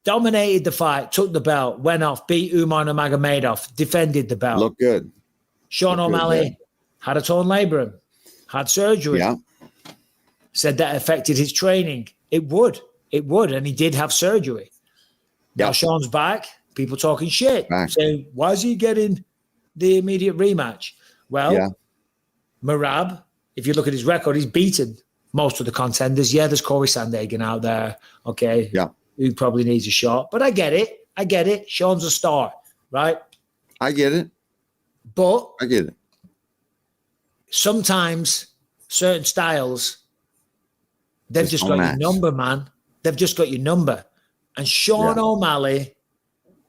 Dominated the fight, took the belt, went off, beat Umar Nurmagomedov, defended the belt. Looked good. Sean O'Malley had a torn labrum, had surgery. Yeah. Said that affected his training. It would. And he did have surgery. Yeah. Now Sean's back. People talking shit. Saying, why is he getting the immediate rematch? Well, Merab, if you look at his record, he's beaten most of the contenders. Yeah, there's Corey Sandhagen out there. Okay. Yeah. Who probably needs a shot. But I get it. Sean's a star, right? I get it. But I get it. Sometimes certain styles, they've just got your number, man. They've just got your number. And Sean O'Malley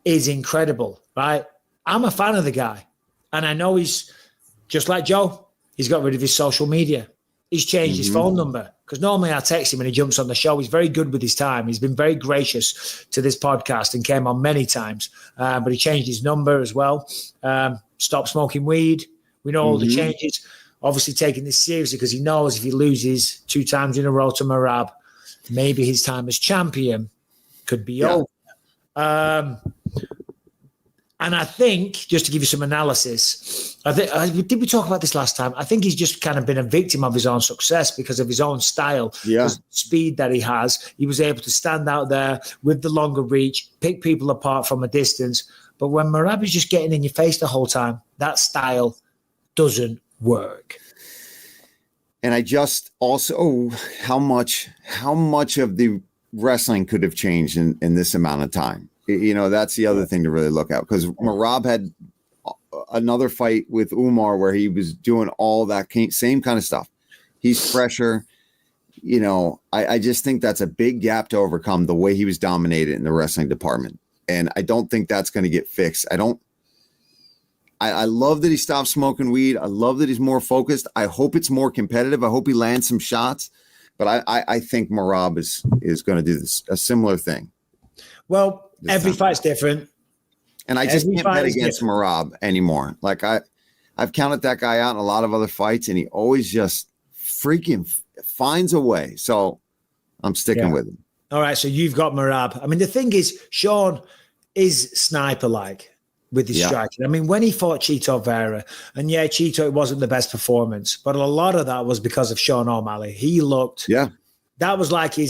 is incredible, right? I'm a fan of the guy. And I know he's just like Joe. He's got rid of his social media. He's changed his phone number. Because normally I text him and he jumps on the show. He's very good with his time. He's been very gracious to this podcast and came on many times. But he changed his number as well. Stopped smoking weed. We know all the changes. Obviously taking this seriously because he knows if he loses 2 times in a row to Merab, maybe his time as champion could be over. And I think, just to give you some analysis, did we talk about this last time? I think he's just kind of been a victim of his own success because of his own style, the speed that he has. He was able to stand out there with the longer reach, pick people apart from a distance. But when Merab is just getting in your face the whole time, that style doesn't work. And I just also, how much of the wrestling could have changed in this amount of time? You know, that's the other thing to really look at, because Merab had another fight with Umar where he was doing all that same kind of stuff. He's fresher. You know, I just think that's a big gap to overcome, the way he was dominated in the wrestling department. And I don't think that's going to get fixed. I love that he stopped smoking weed. I love that he's more focused. I hope it's more competitive. I hope he lands some shots. But I think Merab is going to do a similar thing. Well, every fight's different. And I just can't bet against Merab anymore. Like I've counted that guy out in a lot of other fights, and he always just freaking finds a way. So I'm sticking with him. All right, so you've got Merab. I mean, the thing is, Sean is sniper-like with his striking. I mean, when he fought Chito Vera, and Chito, it wasn't the best performance, but a lot of that was because of Sean O'Malley. He looked, that was like he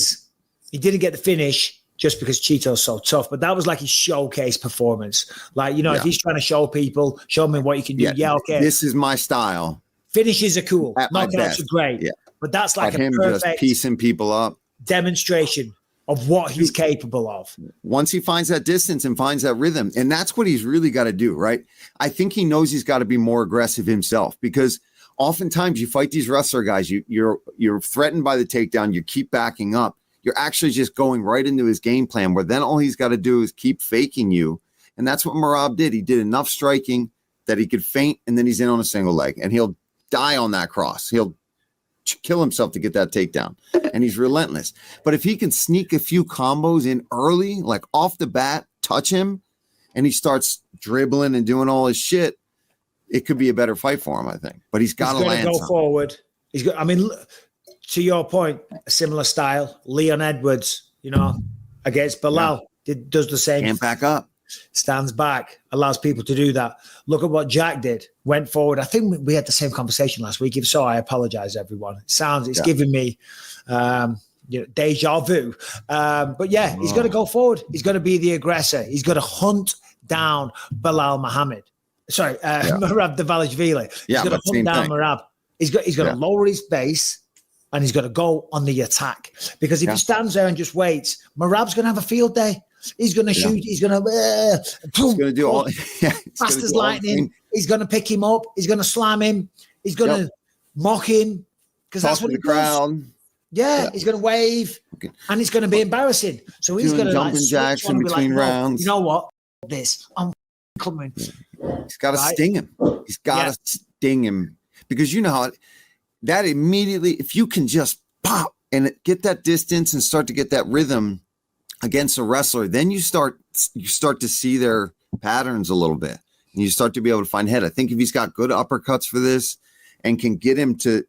didn't get the finish just because Chito's so tough, but that was like his showcase performance. Like, you know, if he's trying to show people, show me what you can do. Okay. This is my style. Finishes are cool. Knockouts are great. Yeah. But that's like a perfect just piecing people up demonstration of what he's capable of. Once he finds that distance and finds that rhythm, and that's what he's really got to do, right? I think he knows he's got to be more aggressive himself, because oftentimes you fight these wrestler guys, you're threatened by the takedown, you keep backing up. You're actually just going right into his game plan, where then all he's got to do is keep faking you. And that's what Merab did. He did enough striking that he could feint, and then he's in on a single leg, and he'll die on that cross. He'll kill himself to get that takedown, and he's relentless. But if he can sneak a few combos in early, like off the bat, touch him, and he starts dribbling and doing all his shit, it could be a better fight for him, I think. But he's got to land. Go forward. He's got. I mean, to your point, a similar style. Leon Edwards, you know, against Bilal, does the same. Can't back up. Stands back, allows people to do that. Look at what Jack did. Went forward. I think we had the same conversation last week. If so, I apologize, everyone. It's giving me deja vu. But he's got to go forward. He's got to be the aggressor. He's got to hunt down Bilal Muhammad. Sorry, Merab Dvalishvili. He's got to hunt down Merab. He's got to lower his base, and he's got to go on the attack. Because if he stands there and just waits, Merab's going to have a field day. He's going to shoot. He's going to do all. Fast as lightning. He's going to pick him up. He's going to slam him. He's going to mock him, because that's what he does. Yeah, he's going to wave, and it's going to be embarrassing. So he's going to jumping jacks in between rounds. You know what? I'm coming. He's got to sting him. He's got to sting him, because you know how that immediately, if you can just pop and get that distance and start to get that rhythm against a wrestler, then you start to see their patterns a little bit, and you start to be able to find head. I think if he's got good uppercuts for this and can get him to,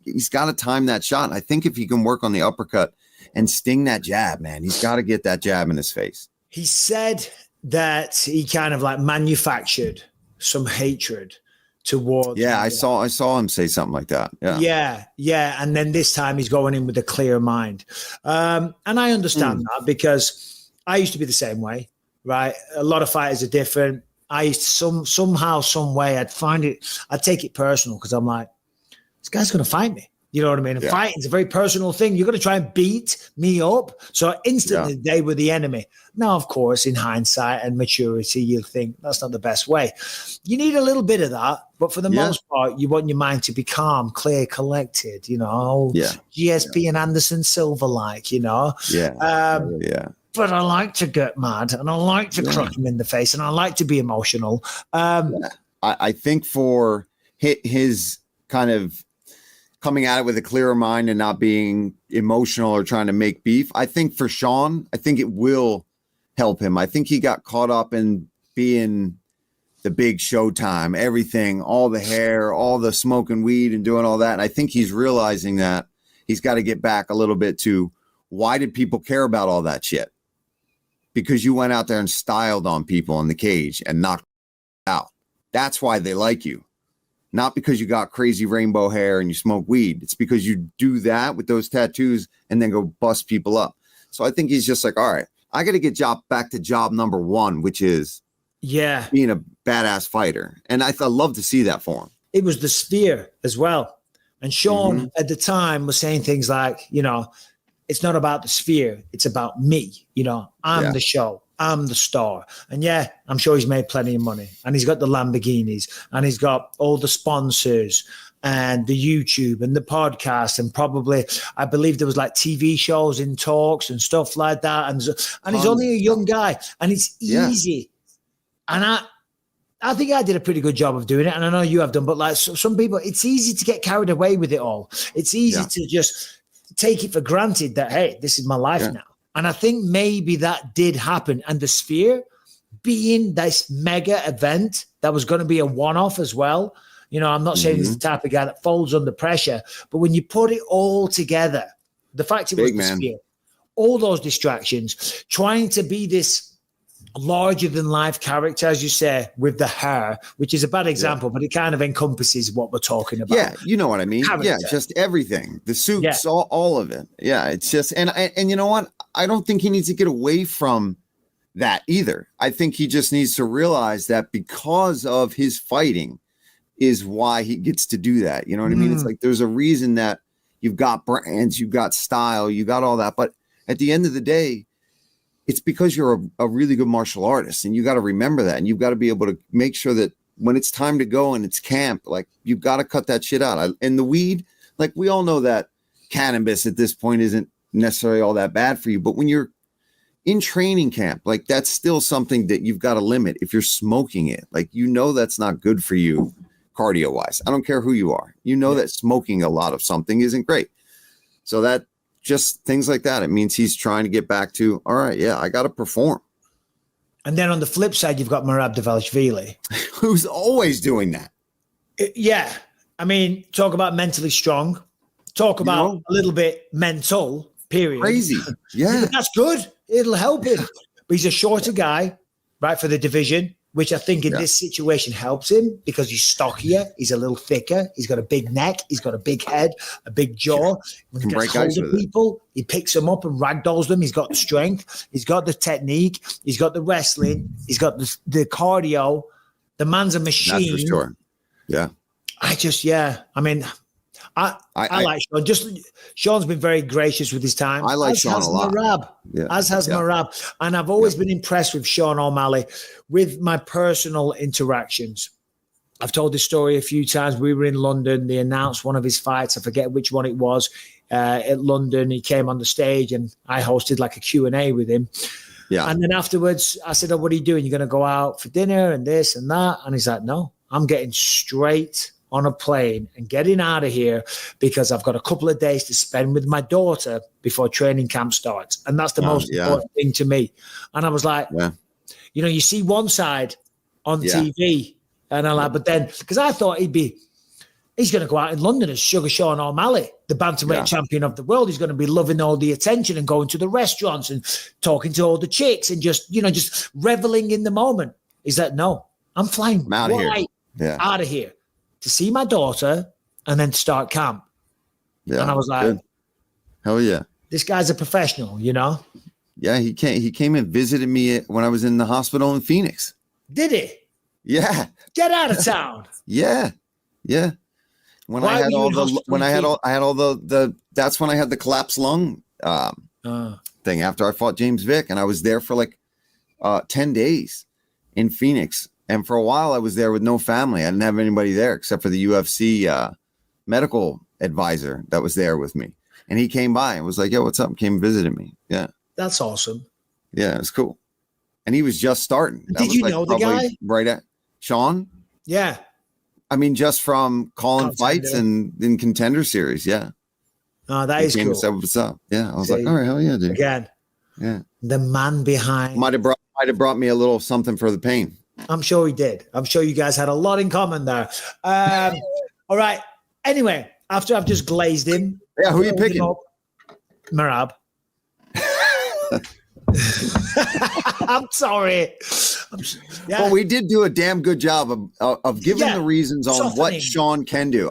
he's got to time that shot. I think if he can work on the uppercut and sting that jab, man, he's got to get that jab in his face. He said that he kind of like manufactured some hatred towards. Yeah, I saw him say something like that. Yeah. And then this time he's going in with a clear mind. And I understand that because I used to be the same way, right? A lot of fighters are different. I used to somehow, some way, I'd take it personal because I'm like, this guy's going to fight me. You know what I mean? And fighting's a very personal thing. You're going to try and beat me up. So instantly they were the enemy. Now, of course, in hindsight and maturity, you think that's not the best way. You need a little bit of that. But for the most part, you want your mind to be calm, clear, collected, you know, GSP and Anderson Silva-like, you know. But I like to get mad and I like to crack him in the face and I like to be emotional. I think for his kind of coming at it with a clearer mind and not being emotional or trying to make beef, I think for Sean, I think it will help him. I think he got caught up in being the big Showtime, everything, all the hair, all the smoking weed and doing all that. And I think he's realizing that he's got to get back a little bit to why did people care about all that shit? Because you went out there and styled on people in the cage and knocked out. That's why they like you. Not because you got crazy rainbow hair and you smoke weed. It's because you do that with those tattoos and then go bust people up. So I think he's just like, all right, I got to get back to job number one, which is being a badass fighter. And I love to see that for him. It was the sphere as well. And Sean at the time was saying things like, you know, it's not about the sphere. It's about me. You know, I'm the show. I'm the star. And I'm sure he's made plenty of money. And he's got the Lamborghinis and he's got all the sponsors and the YouTube and the podcast. And probably, I believe there was like TV shows in talks and stuff like that. And he's only a young guy and it's easy. And I think I did a pretty good job of doing it. And I know you have done, but like some people, it's easy to get carried away with it all. It's easy to just take it for granted that, hey, this is my life now. And I think maybe that did happen. And the Sphere being this mega event that was going to be a one-off as well. You know, I'm not saying he's the type of guy that folds under pressure, but when you put it all together, the fact it was the Sphere, all those distractions, trying to be this larger than life character, as you say, with the hair, which is a bad example, but it kind of encompasses what we're talking about. Yeah, you know what I mean? Character. Yeah, just everything. The suits, all of it. Yeah, it's just, and you know what? I don't think he needs to get away from that either. I think he just needs to realize that because of his fighting is why he gets to do that. You know what I mean? It's like there's a reason that you've got brands, you've got style, you got all that. But at the end of the day, it's because you're a really good martial artist, and you got to remember that, and you've got to be able to make sure that when it's time to go and it's camp, like you've got to cut that shit out. And the weed, like we all know that cannabis at this point isn't necessarily all that bad for you, but when you're in training camp, like that's still something that you've got to limit. If you're smoking it, like, you know, that's not good for you cardio wise. I don't care who you are. You know that smoking a lot of something isn't great. So that, just things like that. It means he's trying to get back to, all right, I got to perform. And then on the flip side, you've got Merab Dvalishvili. Who's always doing that. Yeah. I mean, talk about mentally strong. Talk about a little bit mental, period. Crazy. Yeah. But that's good. It'll help him. But he's a shorter guy, right, for the division, which I think in this situation helps him because he's stockier, he's a little thicker, he's got a big neck, he's got a big head, a big jaw. When he gets hold of people, he picks them up and ragdolls them. He's got the strength, he's got the technique, he's got the wrestling, he's got the cardio. The man's a machine. That's for sure. Yeah. I mean, I like Sean. Sean's been very gracious with his time. I like Sean a lot. As has Merab. And I've always been impressed with Sean O'Malley with my personal interactions. I've told this story a few times. We were in London. They announced one of his fights. I forget which one it was. At London, he came on the stage and I hosted like a Q&A with him. Yeah. And then afterwards, I said, what are you doing? You're going to go out for dinner and this and that? And he's like, no, I'm getting straight on a plane and getting out of here because I've got a couple of days to spend with my daughter before training camp starts. And that's the most important thing to me. And I was like, you know, you see one side on TV and I'm like, but then, because I thought he'd be He's going to go out in London as Sugar Sean O'Malley, the bantamweight champion of the world. He's going to be loving all the attention and going to the restaurants and talking to all the chicks and just reveling in the moment. He's like, no, I'm flying out of here to see my daughter and then to start camp. Yeah, and I was like, good. Hell yeah. This guy's a professional, you know? Yeah, he came and visited me when I was in the hospital in Phoenix. Did he? Yeah. Get out of town. Yeah. When I had all the that's when I had the collapsed lung thing after I fought James Vick, and I was there for like 10 days in Phoenix. And for a while I was there with no family. I didn't have anybody there except for the UFC medical advisor that was there with me. And he came by and was like, yo, what's up? Came and visited me. Yeah. That's awesome. Yeah, it's cool. And he was just starting. Did you know the guy? Right at Sean? Yeah. I mean, just from calling fights and in Contender Series. Yeah. Oh, that is cool. Said, what's up? Yeah. I was like, all right, hell yeah, dude. Again. Yeah. The man behind. Might have brought me a little something for the pain. I'm sure he did. I'm sure you guys had a lot in common there. All right. Anyway, after I've just glazed him. Yeah, who are you picking? Merab. I'm sorry. Well, we did do a damn good job of giving the reasons on what Sean can do.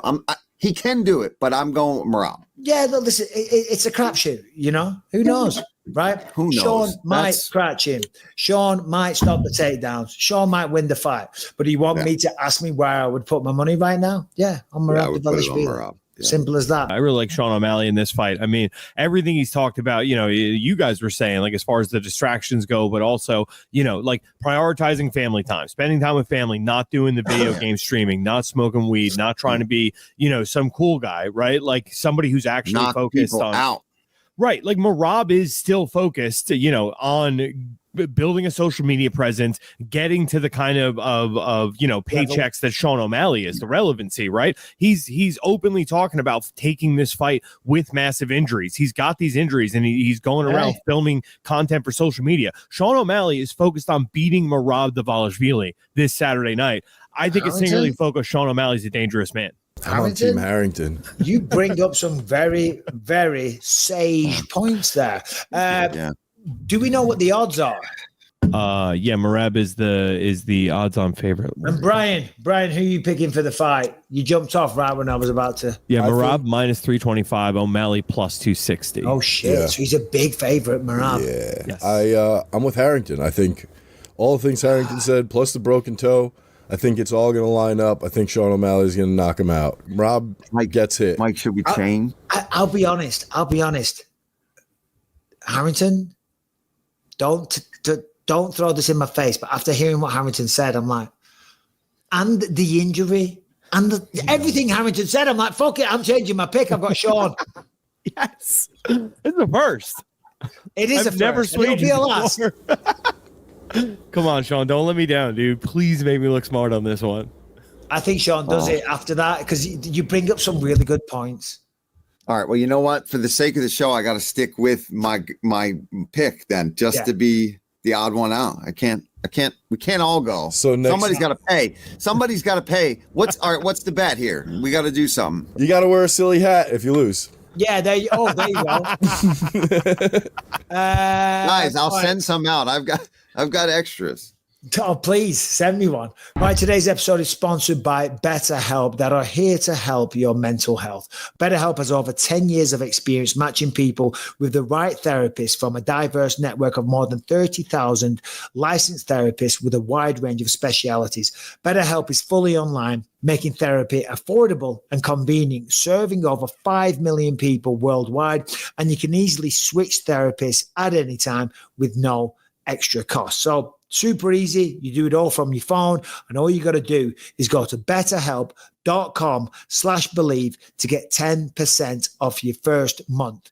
He can do it, but I'm going with Merab. Yeah, no, listen, it's a crapshoot, you know? Who knows, right? Who knows? Sean might scratch him. Sean might stop the takedowns. Sean might win the fight. But you want me to ask me where I would put my money right now? Yeah, on Merab Dvalishvili. Yeah. Simple as that. I really like Sean O'Malley in this fight. I mean, everything he's talked about, you know, you guys were saying, like, as far as the distractions go, but also, you know, like prioritizing family time, spending time with family, not doing the video game streaming, not smoking weed, not trying to be, you know, some cool guy, right? Like somebody who's actually knock focused on out. Right. Like Merab is still focused, you know, on building a social media presence, getting to the kind of you know, paychecks that Sean O'Malley is, the relevancy, right? He's openly talking about taking this fight with massive injuries. He's got these injuries and he's going around filming content for social media. Sean O'Malley is focused on beating Merab Dvalishvili this Saturday night. I think it's singularly focused. Sean O'Malley's a dangerous man. I'm on Team Harrington. You bring up some very, very sage points there. Do we know what the odds are? Yeah, Merab is the odds-on favorite. And Brian, who are you picking for the fight? You jumped off right when I was about to. Yeah, Merab minus 325, O'Malley plus 260. Oh shit! Yeah. So he's a big favorite, Merab. Yeah, yes. I'm with Harrington. I think all the things Harrington said, plus the broken toe. I think it's all going to line up. I think Sean O'Malley is going to knock him out. Rob gets hit. Mike, should we change? I'll be honest. Harrington, don't throw this in my face. But after hearing what Harrington said, I'm like, and the injury and everything Harrington said, I'm like, fuck it. I'm changing my pick. I've got Sean. Yes, it's the first. It is. I've never swayed you last. Come on, Sean. Don't let me down, dude. Please make me look smart on this one. I think Sean does it after that because you bring up some really good points. All right. Well, you know what? For the sake of the show, I got to stick with my pick then, just to be the odd one out. We can't all go. So somebody's got to pay. Somebody's got to pay. What's the bet here? We got to do something. You got to wear a silly hat if you lose. Yeah, there you go. Guys, I'll send some out. I've got extras. Oh, please send me one. Right, today's episode is sponsored by BetterHelp that are here to help your mental health. BetterHelp has over 10 years of experience matching people with the right therapist from a diverse network of more than 30,000 licensed therapists with a wide range of specialities. BetterHelp is fully online, making therapy affordable and convenient, serving over 5 million people worldwide, and you can easily switch therapists at any time with no extra cost. So super easy. You do it all from your phone, and all you got to do is go to betterhelp.com/believe to get 10% off your first month.